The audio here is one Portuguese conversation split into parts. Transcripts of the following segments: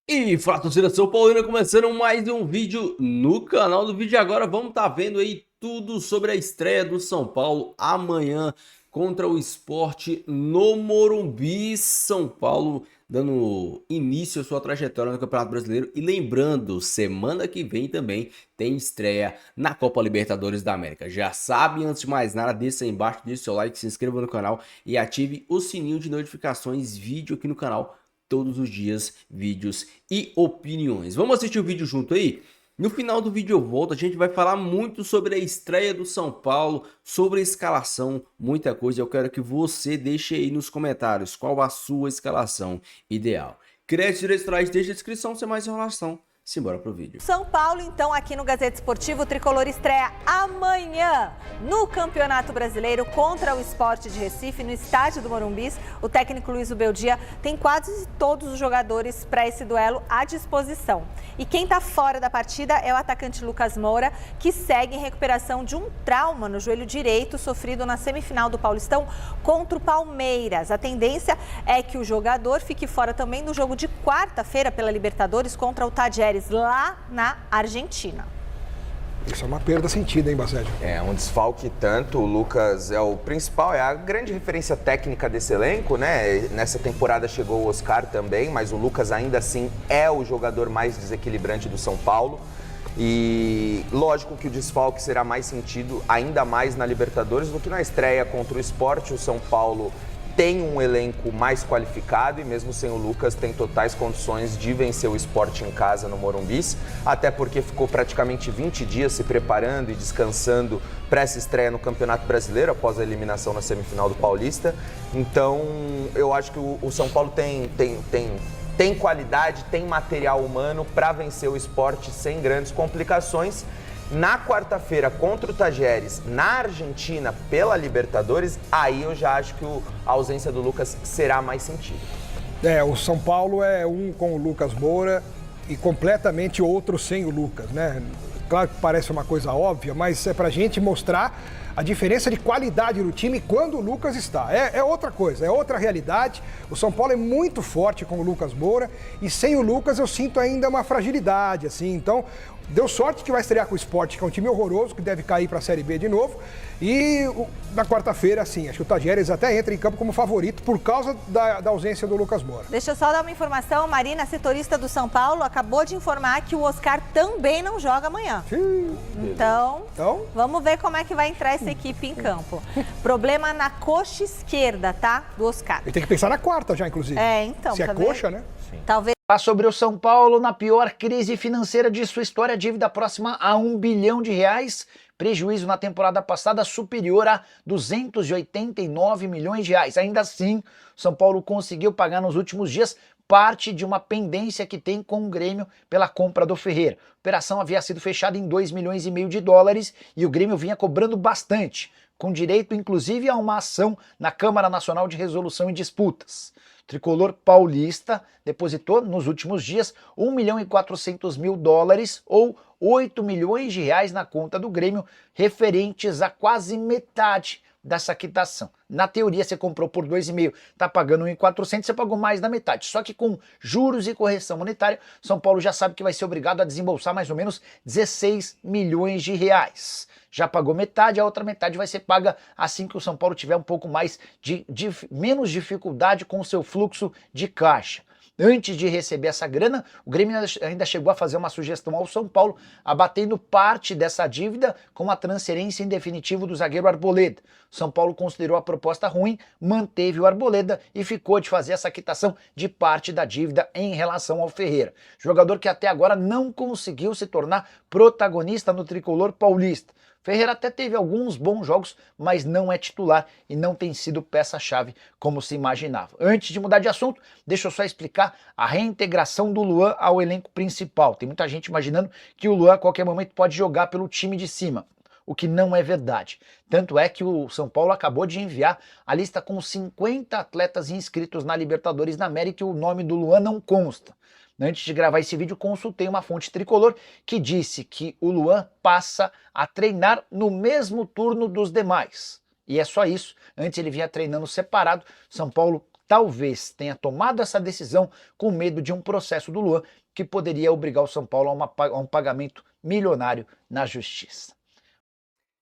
E fala, torcida São Paulina, começando mais um vídeo no canal. Do vídeo de agora vamos estar vendo aí tudo sobre a estreia do São Paulo amanhã contra o Sport no Morumbi. São Paulo dando início à sua trajetória no Campeonato Brasileiro. E lembrando, semana que vem também tem estreia na Copa Libertadores da América. Já sabe, antes de mais nada, deixa aí embaixo, deixa seu like, se inscreva no canal e ative o sininho de notificações, vídeo aqui no canal todos os dias, vídeos e opiniões. Vamos assistir o vídeo junto aí? No final do vídeo eu volto, a gente vai falar muito sobre a estreia do São Paulo, sobre a escalação, muita coisa. Eu quero que você deixe aí nos comentários qual a sua escalação ideal. Créditos direitos, deixa a descrição, sem mais enrolação. Simbora pro vídeo. São Paulo, então, aqui no Gazeta Esportivo, o Tricolor estreia amanhã no Campeonato Brasileiro contra o Sport de Recife, no estádio do Morumbi. O técnico Luiz Ubeldia tem quase todos os jogadores para esse duelo à disposição. E quem está fora da partida é o atacante Lucas Moura, que segue em recuperação de um trauma no joelho direito sofrido na semifinal do Paulistão contra o Palmeiras. A tendência é que o jogador fique fora também do jogo de quarta-feira pela Libertadores contra o Tajeres, lá na Argentina. Isso é uma perda sentida, hein, Bassédio? É um desfalque tanto, o Lucas é o principal, é a grande referência técnica desse elenco, né? Nessa temporada chegou o Oscar também, mas o Lucas ainda assim é o jogador mais desequilibrante do São Paulo. E lógico que o desfalque será mais sentido ainda mais na Libertadores do que na estreia contra o Sport. O São Paulo tem um elenco mais qualificado e mesmo sem o Lucas tem totais condições de vencer o Sport em casa no Morumbi, até porque ficou praticamente 20 dias se preparando e descansando para essa estreia no Campeonato Brasileiro após a eliminação na semifinal do Paulista. Então eu acho que o São Paulo tem qualidade, tem material humano para vencer o Sport sem grandes complicações. Na quarta-feira, contra o Tajeres, na Argentina, pela Libertadores, aí eu já acho que a ausência do Lucas será mais sentida. O São Paulo é um com o Lucas Moura e completamente outro sem o Lucas, né? Claro que parece uma coisa óbvia, mas é pra gente mostrar a diferença de qualidade do time quando o Lucas está. É outra coisa, é outra realidade. O São Paulo é muito forte com o Lucas Moura e sem o Lucas eu sinto ainda uma fragilidade, assim. Então, deu sorte que vai estrear com o Sport, que é um time horroroso, que deve cair para a Série B de novo. E na quarta-feira, assim, acho que o Tajeres até entra em campo como favorito por causa da ausência do Lucas Moura. Deixa eu só dar uma informação. Marina, setorista do São Paulo, acabou de informar que o Oscar também não joga amanhã. Então, vamos ver como é que vai entrar essa equipe em campo. Problema na coxa esquerda, tá? Do Oscar. Ele tem que pensar na quarta já, inclusive. Então. Se é coxa, né? Talvez. Sobre o São Paulo na pior crise financeira de sua história, dívida próxima a R$ 1 bilhão, prejuízo na temporada passada superior a 289 milhões de reais. Ainda assim, o São Paulo conseguiu pagar nos últimos dias parte de uma pendência que tem com o Grêmio pela compra do Ferreira. A operação havia sido fechada em 2,5 milhões de dólares e o Grêmio vinha cobrando bastante, com direito inclusive a uma ação na Câmara Nacional de Resolução e Disputas. O tricolor paulista depositou nos últimos dias R$ 1.400.000 ou 8 milhões de reais na conta do Grêmio, referentes a quase metade dessa quitação. Na teoria, você comprou por 2,5, está pagando 1.400, você pagou mais da metade. Só que com juros e correção monetária, São Paulo já sabe que vai ser obrigado a desembolsar mais ou menos 16 milhões de reais. Já pagou metade, a outra metade vai ser paga assim que o São Paulo tiver um pouco mais menos dificuldade com o seu fluxo de caixa. Antes de receber essa grana, o Grêmio ainda chegou a fazer uma sugestão ao São Paulo, abatendo parte dessa dívida com a transferência em definitivo do zagueiro Arboleda. O São Paulo considerou a proposta ruim, manteve o Arboleda e ficou de fazer essa quitação de parte da dívida em relação ao Ferreira. Jogador que até agora não conseguiu se tornar protagonista no tricolor paulista. Ferreira até teve alguns bons jogos, mas não é titular e não tem sido peça-chave como se imaginava. Antes de mudar de assunto, deixa eu só explicar a reintegração do Luan ao elenco principal. Tem muita gente imaginando que o Luan a qualquer momento pode jogar pelo time de cima, o que não é verdade. Tanto é que o São Paulo acabou de enviar a lista com 50 atletas inscritos na Libertadores da América e o nome do Luan não consta. Antes de gravar esse vídeo, consultei uma fonte tricolor que disse que o Luan passa a treinar no mesmo turno dos demais. E é só isso. Antes ele vinha treinando separado. São Paulo talvez tenha tomado essa decisão com medo de um processo do Luan que poderia obrigar o São Paulo a um pagamento milionário na justiça.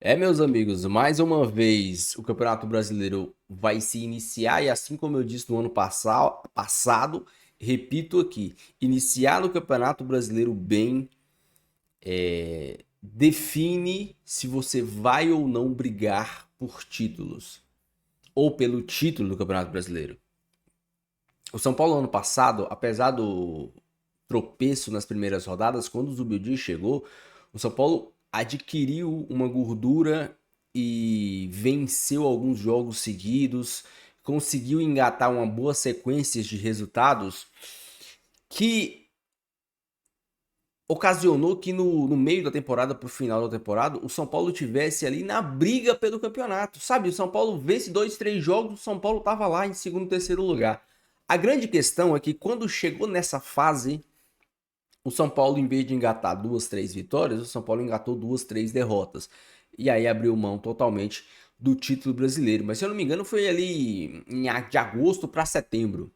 Meus amigos, mais uma vez o Campeonato Brasileiro vai se iniciar e assim como eu disse no ano passado, repito aqui, iniciar o Campeonato Brasileiro bem define se você vai ou não brigar por títulos ou pelo título do Campeonato Brasileiro. O São Paulo ano passado, apesar do tropeço nas primeiras rodadas, quando o Zubeldia chegou, o São Paulo adquiriu uma gordura e venceu alguns jogos seguidos, conseguiu engatar uma boa sequência de resultados que ocasionou que no meio da temporada, para o final da temporada, o São Paulo tivesse ali na briga pelo campeonato, sabe? O São Paulo vence 2, 3 jogos, o São Paulo estava lá em segundo, terceiro lugar. A grande questão é que quando chegou nessa fase, o São Paulo, em vez de engatar 2, 3 vitórias, o São Paulo engatou 2, 3 derrotas. E aí abriu mão totalmente do título brasileiro. Mas se eu não me engano foi ali de agosto para setembro.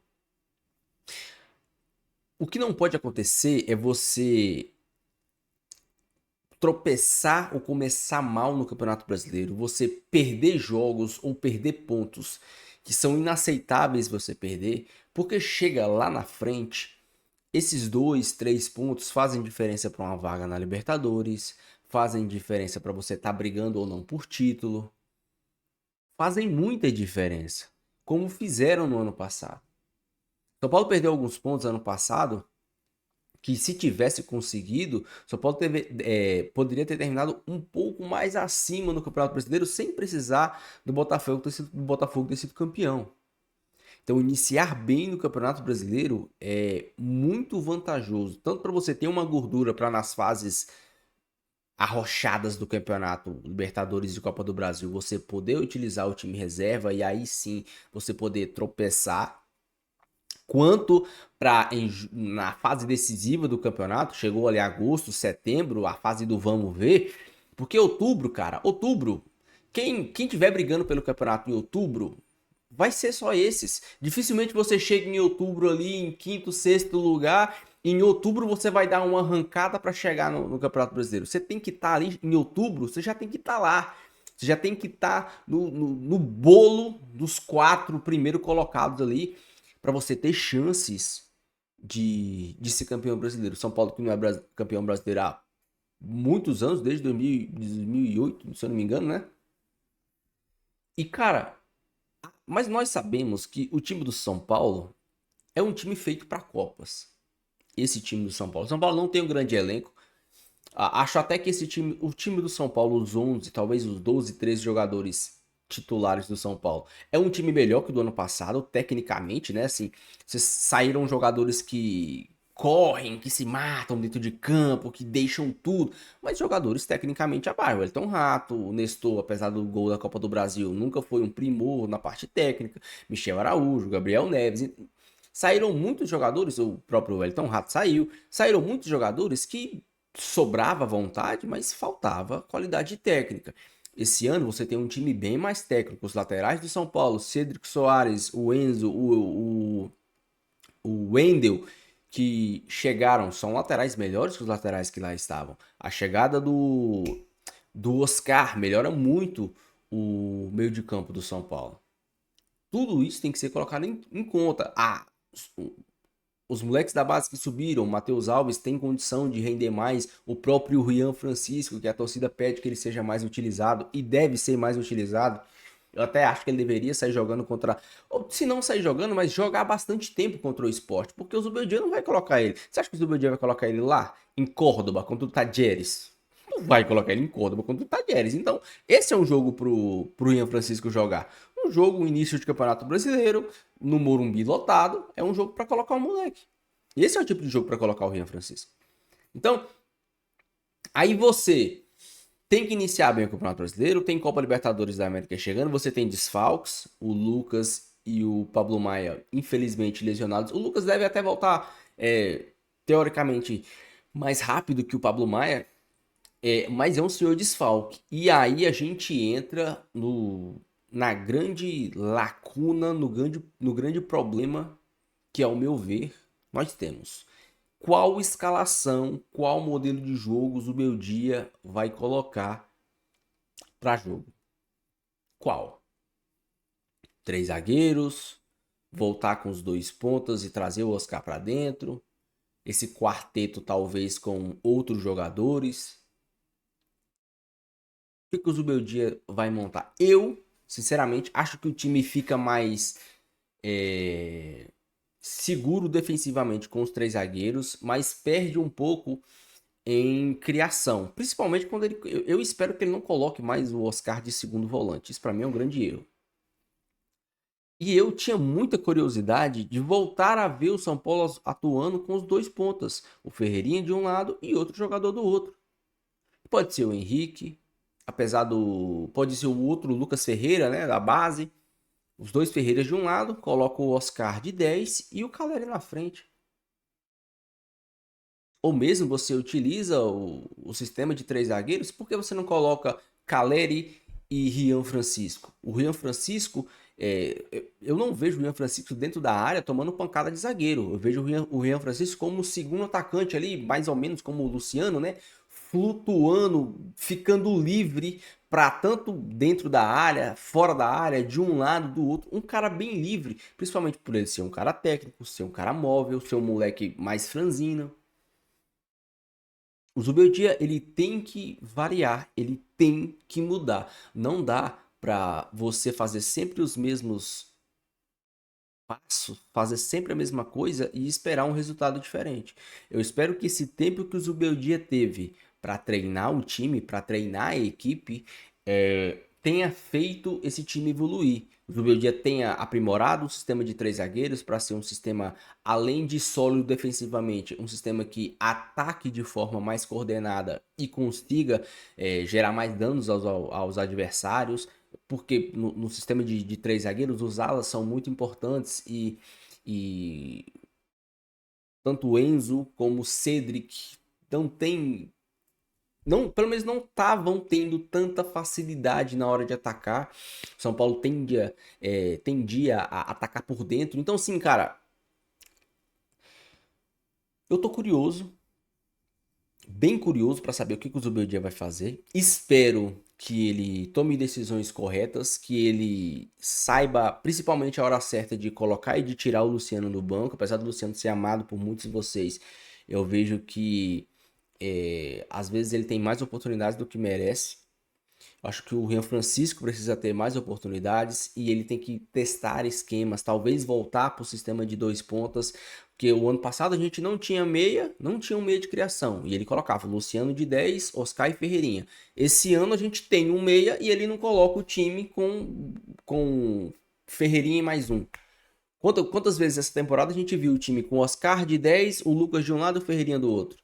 O que não pode acontecer é você tropeçar ou começar mal no Campeonato Brasileiro, você perder jogos ou perder pontos que são inaceitáveis você perder, porque chega lá na frente, esses 2, 3 pontos fazem diferença para uma vaga na Libertadores, fazem diferença para você estar brigando ou não por título, fazem muita diferença, como fizeram no ano passado. São Paulo perdeu alguns pontos ano passado, que se tivesse conseguido, São Paulo poderia ter terminado um pouco mais acima no Campeonato Brasileiro, sem precisar do Botafogo ter sido campeão. Então, iniciar bem no Campeonato Brasileiro é muito vantajoso, tanto para você ter uma gordura para nas fases arrochadas do campeonato, Libertadores e Copa do Brasil, você poder utilizar o time reserva e aí sim você poder tropeçar, quanto para na fase decisiva do campeonato, chegou ali agosto, setembro, a fase do vamos ver, porque outubro, cara, quem tiver brigando pelo campeonato em outubro, vai ser só esses. Dificilmente você chega em outubro ali em quinto, sexto lugar, e em outubro você vai dar uma arrancada para chegar no Campeonato Brasileiro. Você tem que estar ali em outubro, você já tem que estar lá. Você já tem que estar no bolo dos 4 primeiros colocados ali, para você ter chances de ser campeão brasileiro. São Paulo que não é campeão brasileiro há muitos anos, desde 2008, se eu não me engano, né? E, cara, mas nós sabemos que o time do São Paulo é um time feito para Copas. Esse time do São Paulo. O São Paulo não tem um grande elenco. Acho até que o time do São Paulo, os 11, talvez os 12, 13 jogadores titulares do São Paulo, é um time melhor que o do ano passado, tecnicamente, né? Assim, saíram jogadores que correm, que se matam dentro de campo, que deixam tudo, mas jogadores tecnicamente abaixo. O Elton Rato, o Nestor, apesar do gol da Copa do Brasil, nunca foi um primor na parte técnica. Michel Araújo, Gabriel Neves. Saíram muitos jogadores, o próprio Elton Rato saíram muitos jogadores que sobrava vontade, mas faltava qualidade técnica. Esse ano você tem um time bem mais técnico. Os laterais do São Paulo, Cedric Soares, o Enzo, o Wendel, que chegaram, são laterais melhores que os laterais que lá estavam. A chegada do Oscar melhora muito o meio de campo do São Paulo. Tudo isso tem que ser colocado em conta. Os moleques da base que subiram, o Matheus Alves tem condição de render mais, o próprio Rian Francisco, que a torcida pede que ele seja mais utilizado e deve ser mais utilizado. Eu até acho que ele deveria sair jogando contra... Ou se não sair jogando, mas jogar bastante tempo contra o Sport, porque o Zubeldia não vai colocar ele. Você acha que o Zubeldia vai colocar ele lá, em Córdoba, contra o Tajeres? Não vai colocar ele em Córdoba contra o Tajeres. Então, esse é um jogo pro Rian Francisco jogar. Um jogo, início de Campeonato Brasileiro, no Morumbi lotado, é um jogo para colocar o moleque. Esse é o tipo de jogo para colocar o Rian Francisco. Então, aí você tem que iniciar bem o Campeonato Brasileiro, tem Copa Libertadores da América chegando, você tem desfalques, o Lucas e o Pablo Maia, infelizmente, lesionados. O Lucas deve até voltar, teoricamente, mais rápido que o Pablo Maia, mas é um senhor desfalque. E aí a gente entra na grande lacuna, no grande problema que, ao meu ver, nós temos. Qual escalação, qual modelo de jogo o Zubeldia vai colocar para jogo? Qual? 3 zagueiros, voltar com os 2 pontas e trazer o Oscar para dentro, esse quarteto talvez com outros jogadores. O que o Zubeldia vai montar? Eu, sinceramente, acho que o time fica mais seguro defensivamente com os 3 zagueiros, mas perde um pouco em criação. Principalmente quando eu espero que ele não coloque mais o Oscar de segundo volante. Isso para mim é um grande erro. E eu tinha muita curiosidade de voltar a ver o São Paulo atuando com os 2 pontas. O Ferreirinha de um lado e outro jogador do outro. Pode ser o Henrique, pode ser o outro Lucas Ferreira, né, da base. Os 2 Ferreiras de um lado, coloca o Oscar de 10 e o Caleri na frente. Ou mesmo você utiliza o sistema de 3 zagueiros, por que você não coloca Caleri e Rian Francisco? O Rian Francisco, eu não vejo o Rian Francisco dentro da área tomando pancada de zagueiro. Eu vejo o Rian Francisco como o segundo atacante ali, mais ou menos como o Luciano, né? Flutuando, ficando livre para tanto dentro da área, fora da área, de um lado, do outro. Um cara bem livre, principalmente por ele ser um cara técnico, ser um cara móvel, ser um moleque mais franzino. O Zubeldia, ele tem que variar, ele tem que mudar. Não dá para você fazer sempre os mesmos passos, fazer sempre a mesma coisa e esperar um resultado diferente. Eu espero que esse tempo que o Zubeldia teve para treinar o time, para treinar a equipe, tenha feito esse time evoluir. O Zubeldia tenha aprimorado o sistema de 3 zagueiros para ser um sistema, além de sólido defensivamente, um sistema que ataque de forma mais coordenada e consiga gerar mais danos aos adversários, porque no sistema de 3 zagueiros os alas são muito importantes e tanto o Enzo como o Cedric pelo menos não estavam tendo tanta facilidade na hora de atacar. O São Paulo tendia a atacar por dentro. Então, assim, cara, eu tô curioso, bem curioso para saber o que o Zubeldia vai fazer. Espero que ele tome decisões corretas, que ele saiba, principalmente a hora certa de colocar e de tirar o Luciano do banco. Apesar do Luciano ser amado por muitos de vocês, eu vejo que às vezes ele tem mais oportunidades do que merece. Acho que o Rian Francisco precisa ter mais oportunidades e ele tem que testar esquemas, talvez voltar para o sistema de 2 pontas, porque o ano passado a gente não tinha um meia de criação, e ele colocava Luciano de 10, Oscar e Ferreirinha. Esse ano a gente tem um meia e ele não coloca o time com Ferreirinha e mais um. Quantas vezes essa temporada a gente viu o time com Oscar de 10, o Lucas de um lado e o Ferreirinha do outro?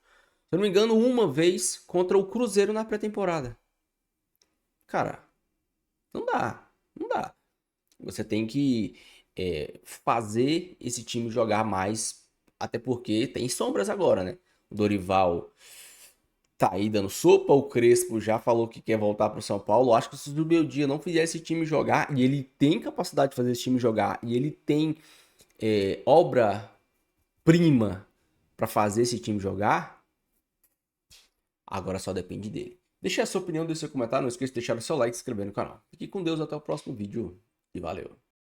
Se eu não me engano, uma vez contra o Cruzeiro na pré-temporada. Cara, não dá. Você tem que fazer esse time jogar mais, até porque tem sombras agora, né? O Dorival tá aí dando sopa, o Crespo já falou que quer voltar pro São Paulo. Eu acho que se o Zubeldia não fizer esse time jogar, e ele tem capacidade de fazer esse time jogar, e ele tem obra-prima para fazer esse time jogar, agora só depende dele. Deixe a sua opinião, deixe seu comentário, não esqueça de deixar o seu like e se inscrever no canal. Fique com Deus, até o próximo vídeo e valeu!